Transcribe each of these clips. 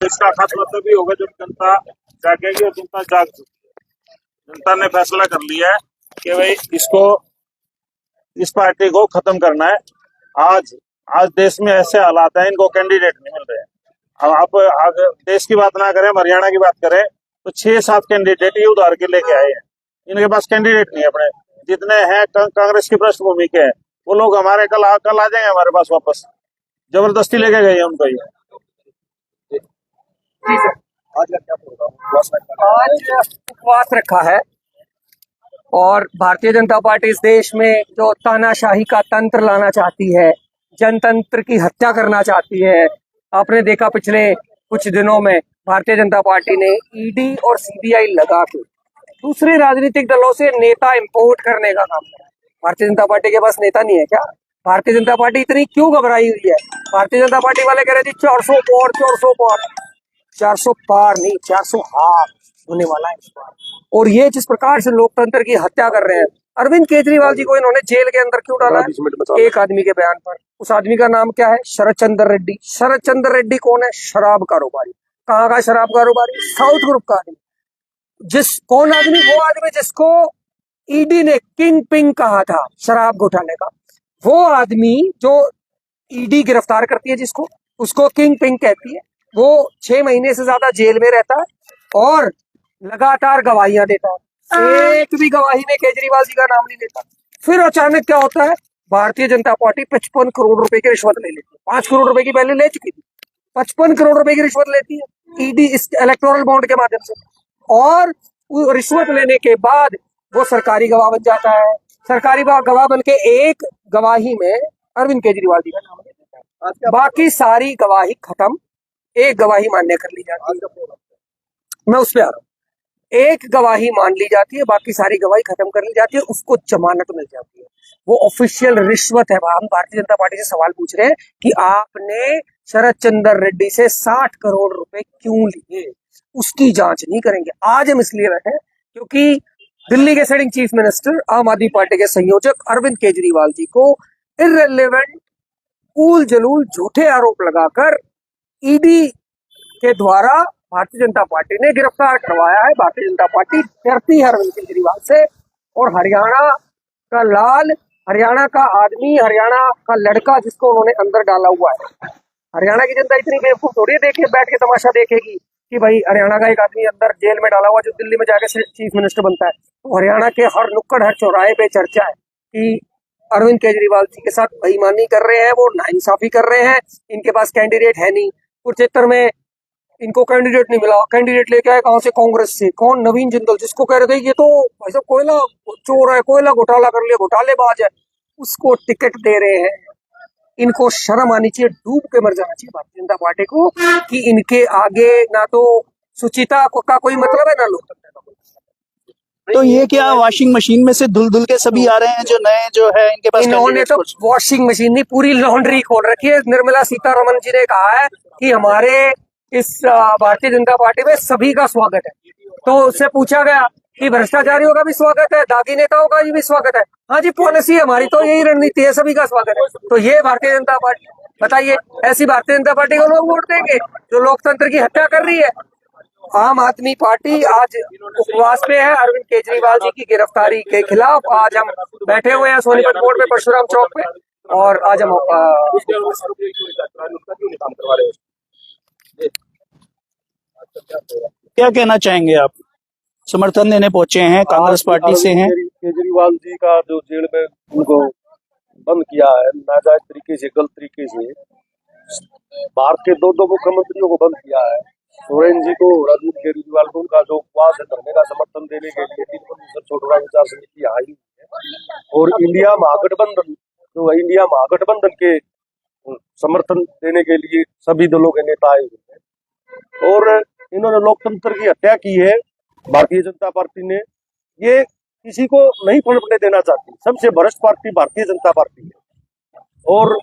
तो इसका खात्मा तभी होगा जब जनता जागेगी, और जनता जाग चुकी है। जनता ने फैसला कर लिया है कि भाई इस पार्टी को खत्म करना है। आज देश में ऐसे हालात हैं, इनको कैंडिडेट नहीं मिल रहे हैं। अब आप देश की बात ना करें, हरियाणा की बात करें तो 6-7 कैंडिडेट ये उधार के लेके आए हैं। इनके पास कैंडिडेट नहीं है। अपने जितने हैं कांग्रेस की पृष्ठभूमि के हैं, वो लोग हमारे कल आ जाएंगे हमारे पास वापस, जबरदस्ती लेके गए हैं उनको ये। आज का क्या प्रोग्राम? आज उपवास रखा है और भारतीय जनता पार्टी इस देश में जो तानाशाही का तंत्र लाना चाहती है, जनतंत्र की हत्या करना चाहती है। आपने देखा पिछले कुछ दिनों में भारतीय जनता पार्टी ने ईडी और सीबीआई लगा के दूसरे राजनीतिक दलों से नेता इंपोर्ट करने का काम किया। भारतीय जनता पार्टी के पास नेता नहीं है क्या? भारतीय जनता पार्टी इतनी क्यों घबराई हुई है? भारतीय जनता पार्टी वाले कह रहे थे 400 पार 400 पार, 400 पार नहीं 400 हार होने वाला है इस बार। और ये जिस प्रकार से लोकतंत्र की हत्या कर रहे हैं, अरविंद केजरीवाल जी को इन्होंने जेल के अंदर क्यों डाला है? एक आदमी के बयान पर। उस आदमी का नाम क्या है? शरद चंद्र रेड्डी। शरद चंद्र रेड्डी कौन है? शराब कारोबारी। कहाँ का शराब कारोबारी? साउथ ग्रुप का आदमी। कौन आदमी? वो आदमी जिसको ईडी ने किंग पिंग कहा था शराब घोटाले का। वो आदमी जो ईडी गिरफ्तार करती है जिसको, उसको किंग पिंग कहती है। वो 6 महीने से ज्यादा जेल में रहता है और लगातार गवाहियां देता है। एक भी गवाही में केजरीवाल जी का नाम नहीं लेता। फिर अचानक क्या होता है? भारतीय जनता पार्टी 55 करोड़ रुपए की रिश्वत ले लेती है। 5 करोड़ रुपए की पहले ले चुकी थी, 55 करोड़ रुपए की रिश्वत लेती है ईडी इस इलेक्टोरल बॉन्ड के माध्यम से। और रिश्वत लेने के बाद वो सरकारी गवाह बन जाता है। सरकारी गवाह बन के एक गवाही में अरविंद केजरीवाल जी का नाम ले देता है। बाकी सारी गवाही खत्म, एक गवाही मान्य कर ली जाती है। मैं उस पर आ रहा हूँ। एक गवाही मान ली जाती है, बाकी सारी गवाही खत्म कर ली जाती है, उसको जमानत मिल जाती है। वो ऑफिशियल रिश्वत है। हम भारतीय जनता पार्टी से सवाल पूछ रहे हैं कि आपने शरद चंद्र रेड्डी से 60 करोड़ रुपए क्यों लिए? उसकी जांच नहीं करेंगे। आज हम इसलिए बैठे क्योंकि दिल्ली के सिटिंग चीफ मिनिस्टर आम आदमी पार्टी के संयोजक अरविंद केजरीवाल जी को इररिलेवेंट ऊल जलूल झूठे आरोप लगाकर ईडी के द्वारा भारतीय जनता पार्टी ने गिरफ्तार करवाया है। भारतीय जनता पार्टी डरती है अरविंद केजरीवाल से। और हरियाणा का लाल, हरियाणा का आदमी, हरियाणा का लड़का जिसको उन्होंने अंदर डाला हुआ है, हरियाणा की जनता इतनी बेवकूफ थोड़ी है देखे बैठ के तमाशा देखेगी कि भाई हरियाणा का एक आदमी अंदर जेल में डाला हुआ जो दिल्ली में जाके चीफ मिनिस्टर बनता है। तो हरियाणा के हर नुक्कड़ हर चौराहे पे चर्चा है कि अरविंद केजरीवाल जी के साथ बेईमानी कर रहे हैं, वो नाइंसाफी कर रहे हैं। इनके पास कैंडिडेट है नहीं। कुरुक्षेत्र में इनको कैंडिडेट नहीं मिला, कैंडिडेट लेके आए कहां से? कांग्रेस से। कौन? नवीन जिंदल, जिसको कह रहे थे ये तो भाई साहब कोयला चोर है, कोयला घोटाला कर लिया, घोटालेबाज है, उसको टिकट दे रहे हैं। इनको शर्म आनी चाहिए, डूब के मर जाना चाहिए भारतीय जनता पार्टी को कि इनके आगे ना तो सुचिता का कोई मतलब है ना लोकतंत्र का कोई। तो ये क्या वॉशिंग मशीन में से धुल धुल के सभी आ रहे हैं जो नए जो है इनके पास? इन्होंने तो वॉशिंग मशीन नहीं, पूरी लॉन्ड्री खोल रखी है। निर्मला सीतारमण जी ने कहा है कि हमारे इस भारतीय जनता पार्टी में सभी का स्वागत है। तो उससे पूछा गया कि भ्रष्टाचारियों का भी स्वागत है, दागी नेताओं का भी स्वागत है। हाँ जी, पॉलिसी हमारी तो यही रणनीति है, सभी का स्वागत है। तो ये भारतीय जनता पार्टी, बताइए ऐसी भारतीय जनता पार्टी को लोग वोट देंगे जो लोकतंत्र की हत्या कर रही है? आम आदमी पार्टी आज उपवास पे है अरविंद केजरीवाल जी की गिरफ्तारी के खिलाफ। आज हम बैठे हुए हैं सोनीपत मोड़ पे, परशुराम चौक पे, और आज हम क्या कहना चाहेंगे आप? समर्थन देने पहुंचे हैं, कांग्रेस पार्टी से हैं। केजरीवाल जी का जो जेल में उनको बंद किया है नाजायज तरीके से, गलत तरीके से, भारत के दो मुख्यमंत्रियों को बंद किया है। सोरेन जी को, अरविंद केजरीवाल को, उनका जो उपवास है धरने का समर्थन देने के लिए 3 छोटरा विचार समिति आई है। और इंडिया महागठबंधन जो है, इंडिया महागठबंधन के समर्थन देने के लिए सभी दलों के नेता आए हुए हैं। और इन्होंने लोकतंत्र की हत्या की है। भारतीय जनता पार्टी ने ये किसी को नहीं पलटने देना चाहती। सबसे भ्रष्ट पार्टी भारतीय जनता पार्टी है। और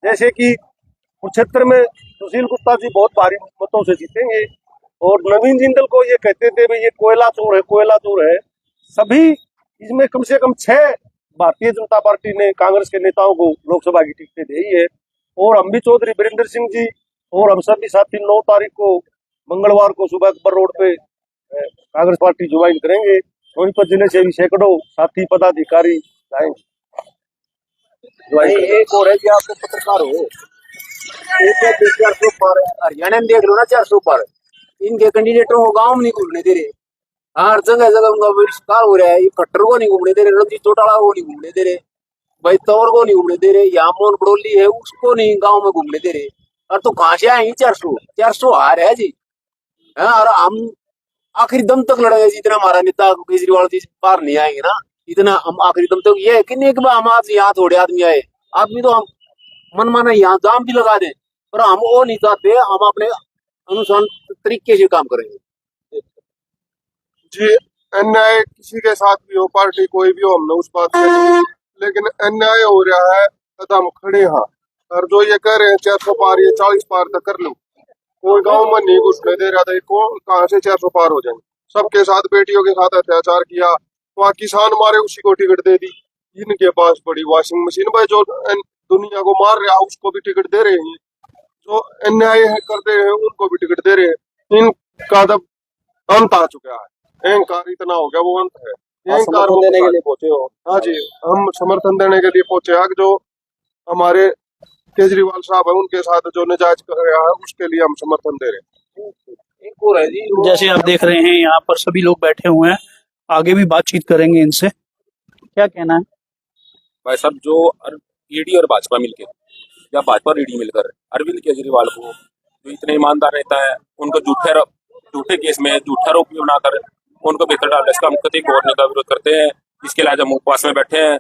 जैसे कि कुरुक्षेत्र में सुशील गुप्ता जी बहुत भारी मतों से जीतेंगे, और नवीन जिंदल को ये कहते थे भाई ये कोयला चोर है, कोयला चोर है। सभी इसमें कम से कम 6 भारतीय जनता पार्टी ने कांग्रेस के नेताओं को लोकसभा की टिकटें दी है। और हम भी चौधरी वीरेंद्र सिंह जी और हम सभी साथी 9 तारीख को मंगलवार को सुबह अकबर रोड पे कांग्रेस पार्टी ज्वाइन करेंगे। सोनीपत जिले से भी सैकड़ों साथी पदाधिकारी जाएंगे। एक और है कि आप तो पत्रकार हो, एक है 400 पार, हरियाणा में देख लो ना 400 पार, इनके कैंडिडेटों को गांव में नहीं घूमने दे रहे। हर जगह जगह उनका बहिष्कार हो रहा है। ये खट्टर को नहीं घूमने दे रहे, रणजीत चौटाला को नहीं घूमने दे रहे, भाई तौर को नहीं घूमने दे रहे, यहाँ मोहन बड़ोली है उसको नहीं गांव में घूमने दे रहे। और तो कहाँ से आएंगे 400 हार है जी। हाँ, और हम आखिरी दम तक लड़ेंगे जितना हमारा नेता केजरीवाल जी पार नहीं आएंगे ना, इतना हम आखिरी दम तक। ये है कि नहीं कि हम आज यहाँ थोड़े आदमी आए, आदमी तो हम मन माना यहाँ जाम भी लगा दें, पर हम वो नहीं चाहते। हम अपने अनुसार तरीके से काम करेंगे जी। अन्याय किसी के साथ भी हो, पार्टी कोई भी हो, हमने उस बात पे नहीं, लेकिन अन्याय हो रहा है तथा हम खड़े हैं। और जो ये कह रहे हैं 400 पार, ये 40 पार तक कर लो, कोई गांव में नहीं घुसने दे रहा था। कौन कहाँ से 400 पार हो जाएंगे? सबके साथ, बेटियों के साथ अत्याचार किया, वहाँ किसान मारे उसी को टिकट दे दी। इनके पास बड़ी वॉशिंग मशीन, भाई जो दुनिया को मार रहा है उसको भी टिकट दे रहे हैं, जो अन्याय कर रहे हैं उनको भी टिकट दे रहे हैं। इनका तब अंत आ चुका है, अहंकार इतना हो गया, वो अंत है। अहंकार देने के लिए पहुंचे हो? हाँ जी, हम समर्थन देने के लिए पहुंचे हैं। जो हमारे केजरीवाल साहब है उनके साथ जो नाजायज कर रहा है उसके लिए हम समर्थन दे रहे हैं। एक और है जी, जैसे आप देख रहे हैं यहाँ पर सभी लोग बैठे हुए हैं, आगे भी बातचीत करेंगे इनसे। क्या कहना है भाई साहब? जो ईडी और भाजपा मिलकर या भाजपा और ईडी मिलकर अरविंद केजरीवाल को, जो इतने ईमानदार नेता है, उनको झूठे केस में झूठा आरोपी बनाकर उनको भीतर डाल, इसका हम कतई गौर का विरोध करते हैं। इसके लिए आज हम उपवास में बैठे हैं।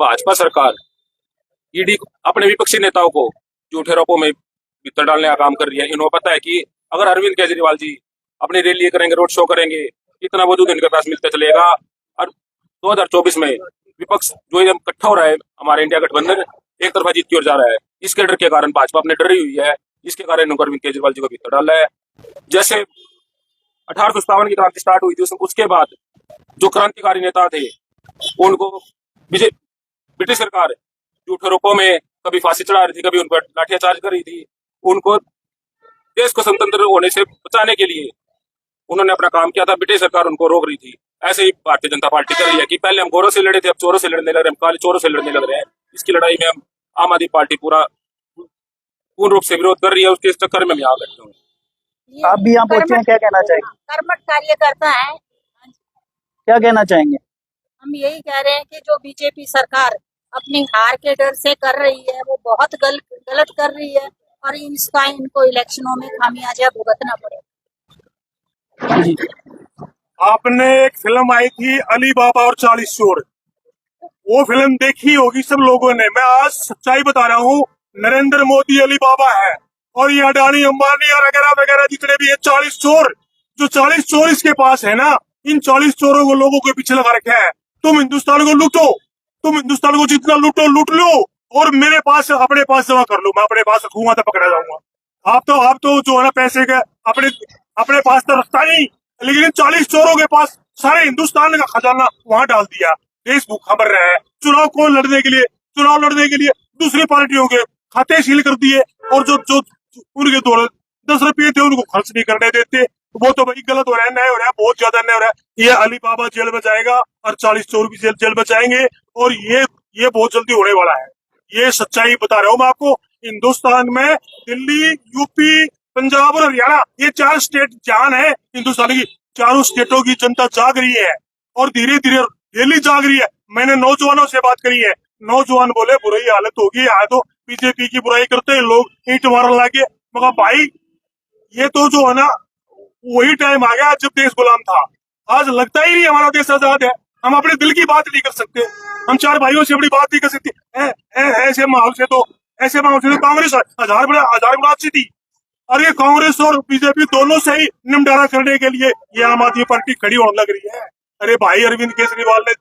भाजपा सरकार ईडी अपने विपक्षी नेताओं को झूठे आरोपों में भीतर डालने का काम कर रही है। इन्हें पता है कि अगर अरविंद केजरीवाल जी अपनी रैली करेंगे, रोड शो करेंगे, इतना वजूद इनके पास मिलता चलेगा। और 2024 में विपक्ष जो इकट्ठा हो रहा है, हमारे इंडिया गठबंधन एक तरफा जीत की ओर जा रहा है। इसके डर के कारण भाजपा अपने डरी हुई है, इसके कारण इनको अरविंद केजरीवाल जी को भीतर डाला है। जैसे 1857 की क्रांति स्टार्ट हुई थी, उसके बाद जो क्रांतिकारी नेता थे उनको ब्रिटिश सरकार झूठे आरोपों में कभी फांसी चढ़ा रही थी, कभी उन पर लाठियाचार्ज कर रही थी। उनको देश को स्वतंत्र होने से बचाने के लिए उन्होंने अपना काम किया था, ब्रिटिश सरकार उनको रोक रही थी। ऐसे ही भारतीय जनता पार्टी कर रही है कि पहले हम गोरों से लड़े थे, अब चोरों से लड़ने लग रहे हैं, हम काले चोरों से लड़ने लग रहे हैं। इसकी लड़ाई में हम आम आदमी पार्टी पूर्ण रूप से विरोध कर रही है। उसके चक्कर में हम यहाँ बैठे हुए। आप भी यहाँ पहुंचे हैं, क्या कहना चाहेंगे? कर्मठ कार्यकर्ता है। क्या कहना चाहेंगे? हम यही कह रहे हैं कि जो बीजेपी सरकार अपनी हार के डर से कर रही है वो बहुत गलत कर रही है, और इनको इलेक्शनों में खामियाजा भुगतना पड़ेगा। जी। आपने एक फिल्म आई थी अली बाबा और 40 चोर, वो फिल्म देखी होगी सब लोगों ने। मैं आज सच्चाई बता रहा हूँ, नरेंद्र मोदी अली बाबा है और ये अडानी अंबानी और वगैरह वगैरह जितने भी ये 40 चोर, जो 40 चोर इसके पास है ना, इन 40 चोरों को लोगों के पीछे लगा रखा है। तुम हिंदुस्तान को लूटो, तुम हिंदुस्तान को जितना लूटो लूट लो, और मेरे पास अपने पास जमा कर लो, मैं अपने पास रखूंगा तो पकड़ा जाऊंगा। आप तो जो है ना पैसे के अपने पास तो रखता नहीं, लेकिन इन 40 चोरों के पास सारे हिंदुस्तान का खजाना वहां डाल दिया। देश भूखा मर रहा है। चुनाव लड़ने के लिए दूसरी पार्टियों के खाते सील कर दिए, और जो उनके दौलत 10 रुपये थे उनको खर्च नहीं करने देते। वो तो भाई गलत हो रहा है, अन्याय हो रहा है, बहुत ज्यादा अन्याय हो रहा है। ये अली बाबा जेल में जाएगा और 40 चोर भी जेल में जाएंगे, और ये बहुत जल्दी होने वाला है। ये सच्चाई बता रहा हूँ मैं आपको। हिंदुस्तान में दिल्ली, यूपी, पंजाब और हरियाणा, ये 4 स्टेट जान है हिंदुस्तान की। चारों स्टेटों की जनता जाग रही है, और धीरे धीरे दिल्ली जाग रही है। मैंने नौजवानों से बात करी है, नौजवान बोले बुरी हालत होगी, यहाँ तो बीजेपी की बुराई करते हैं लोग, ईंट मारने लगे। मगर भाई ये तो जो है ना, वही टाइम आ गया जब देश गुलाम था। आज लगता ही नहीं हमारा देश आजाद है। हम अपने दिल की बात नहीं कर सकते, हम 4 भाइयों से अपनी बात नहीं कर सकते। ऐसे माहौल से तो कांग्रेस हजार गुना अच्छी थी। और ये कांग्रेस और बीजेपी दोनों से ही निमटारा करने के लिए ये आम आदमी पार्टी खड़ी होने लग रही है। अरे भाई, अरविंद केजरीवाल ने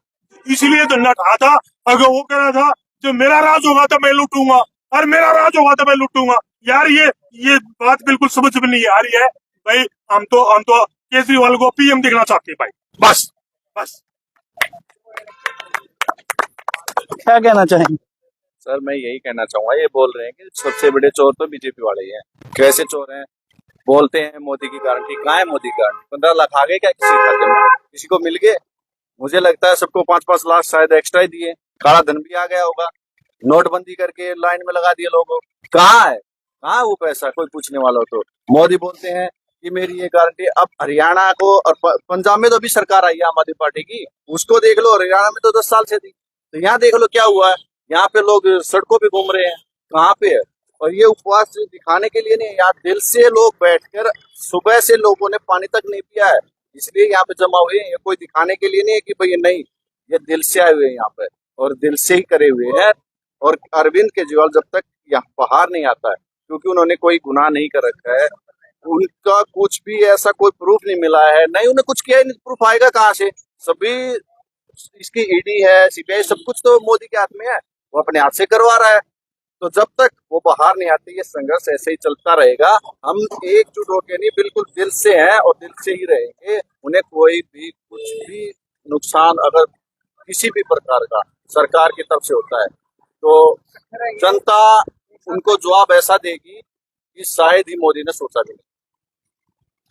इसीलिए धरना कहा था, अगर वो कह रहा था जो मेरा राज होगा तो मैं लूटूंगा, और मेरा राज होगा तो मैं लूटूंगा। यार ये बात बिल्कुल समझ में नहीं आ रही है भाई। हम तो केजरीवाल को पीएम देखना चाहते हैं भाई, बस। क्या कहना चाहेंगे? सर मैं यही कहना चाहूंगा, ये बोल रहे हैं कि सबसे बड़े चोर तो बीजेपी वाले ही हैं। कैसे चोर हैं? बोलते हैं मोदी की गारंटी, कहाँ है मोदी की गारंटी? 15 लाख आ गए क्या किसी खाते में? किसी को मिल गए? मुझे लगता है सबको 5-5 लाख शायद एक्स्ट्रा ही दिए। काला धन भी आ गया होगा, नोटबंदी करके लाइन में लगा दिए लोगों। कहाँ है वो पैसा? कोई पूछने वाला हो तो। मोदी बोलते हैं कि मेरी ये गारंटी। अब हरियाणा को और पंजाब में तो अभी सरकार आई है आम आदमी पार्टी की, उसको देख लो। हरियाणा में तो 10 साल से थी, तो यहाँ देख लो क्या हुआ है। यहाँ पे लोग सड़कों पे घूम रहे हैं, कहाँ पे है? और ये उपवास दिखाने के लिए नहीं, यहाँ दिल से लोग बैठकर सुबह से लोगों ने पानी तक नहीं पिया है, इसलिए यहाँ पे जमा हुए हैं। ये कोई दिखाने के लिए नहीं है कि भाई नहीं, ये दिल से आए हुए हैं यहाँ पे और दिल से ही करे हुए हैं। और अरविंद केजरीवाल जब तक यहाँ बाहर नहीं आता है, क्योंकि उन्होंने कोई गुनाह नहीं कर रखा है, उनका कुछ भी ऐसा कोई प्रूफ नहीं मिला है, नहीं उन्हें कुछ किया, नहीं प्रूफ आएगा कहाँ से? सभी इसकी ईडी है, सीबीआई, सब कुछ तो मोदी के हाथ में है, वो अपने हाथ से करवा रहा है। तो जब तक वो बाहर नहीं आते ये संघर्ष ऐसे ही चलता रहेगा। हम एकजुट होकर नहीं, बिल्कुल दिल से हैं और दिल से ही रहेंगे। उन्हें कोई भी कुछ भी नुकसान अगर किसी भी प्रकार का सरकार की तरफ से होता है तो जनता उनको जवाब ऐसा देगी कि शायद ही मोदी ने सोचा भी नहीं।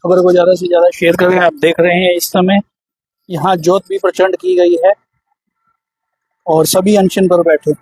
खबर को ज्यादा से ज्यादा शेयर करें। आप देख रहे हैं इस समय यहाँ जोत भी प्रचंड की गई है और सभी अनशन पर बैठे।